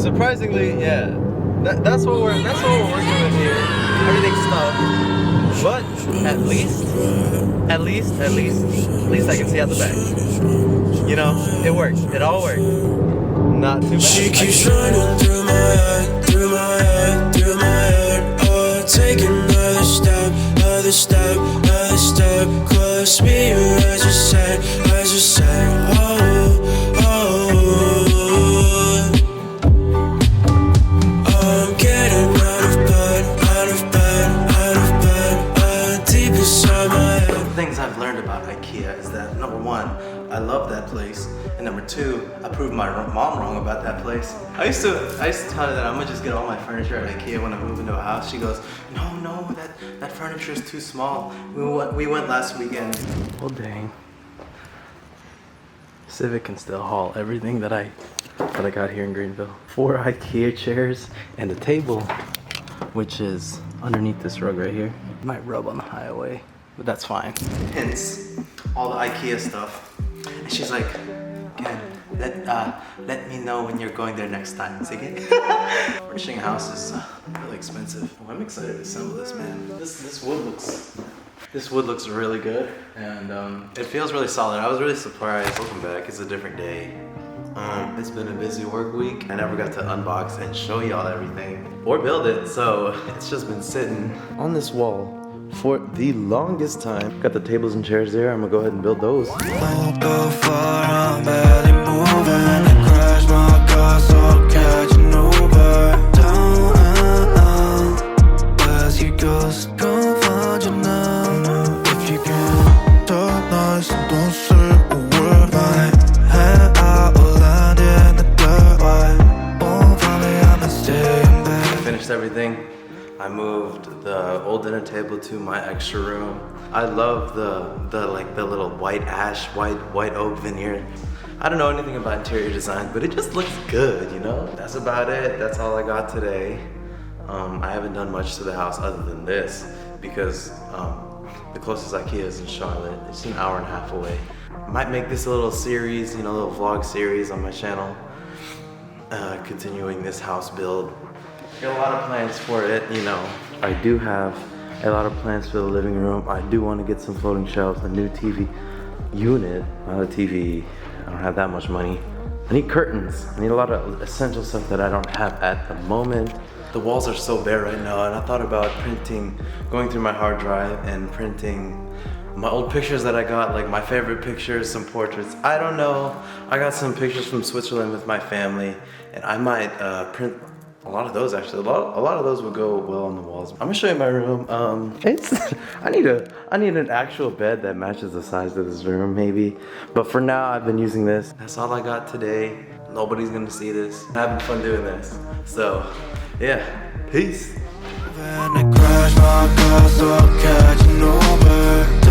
Surprisingly, yeah. That's what we're working with here. Everything's stuffed. But at least I can see out the back. You know, it works. It all works. Not too bad. She keeps running through my head, through my head, through my head. Oh, take another step, another step, another step. Close me, as you said, as you said. Oh, oh. I'm getting out of bed, out of bed, out of bed. Deep inside my head. One of the things I've learned about Ikea is that number one, I love that place, and number two, I proved my mom wrong about that place. I used to tell her that I'm gonna just get all my furniture at Ikea when I move into a house. She goes, no, that furniture is too small. We went last weekend. Well, dang. Civic can still haul everything that I got here in Greenville. 4 Ikea chairs and a table, which is underneath this rug right here. It might rub on the highway, but that's fine. Hence, all the Ikea stuff. And she's like, Ken, let me know when you're going there next time. Sige. Furnishing a house is really expensive. Oh, I'm excited to assemble this, man. This wood looks really good, and it feels really solid. I was really surprised. Welcome back. It's a different day. It's been a busy work week. I never got to unbox and show y'all everything or build it, so it's just been sitting on this wall for the longest time. Got the tables and chairs there. I'm gonna go ahead and build those. Won't go far, I'm barely moving. I crash my car, so I'll catch an Uber. Down, as you go, go find your number. If you can talk nice, don't say a word. My head out, will land in the dirt. Why won't find me, I'ma stay in bed. I finished everything. I moved the old dinner table to my extra room. I love the little white ash, white oak veneer. I don't know anything about interior design, but it just looks good, you know? That's about it. That's all I got today. I haven't done much to the house other than this because the closest Ikea is in Charlotte. It's an hour and a half away. I might make this a little series, you know, a little vlog series on my channel, continuing this house build. Got a lot of plans for it, you know. I do have a lot of plans for the living room. I do want to get some floating shelves, a new TV unit, not a TV. I don't have that much money. I need curtains. I need a lot of essential stuff that I don't have at the moment. The walls are so bare right now, and I thought about going through my hard drive and printing my old pictures that I got, like my favorite pictures, some portraits. I don't know. I got some pictures from Switzerland with my family, and I might print a lot of those actually. A lot of those would go well on the walls. I'm gonna show you my room. I need an actual bed that matches the size of this room maybe. But for now I've been using this. That's all I got today. Nobody's gonna see this. I'm having fun doing this. So yeah, peace. When I crash my car, so I'll catch an Uber.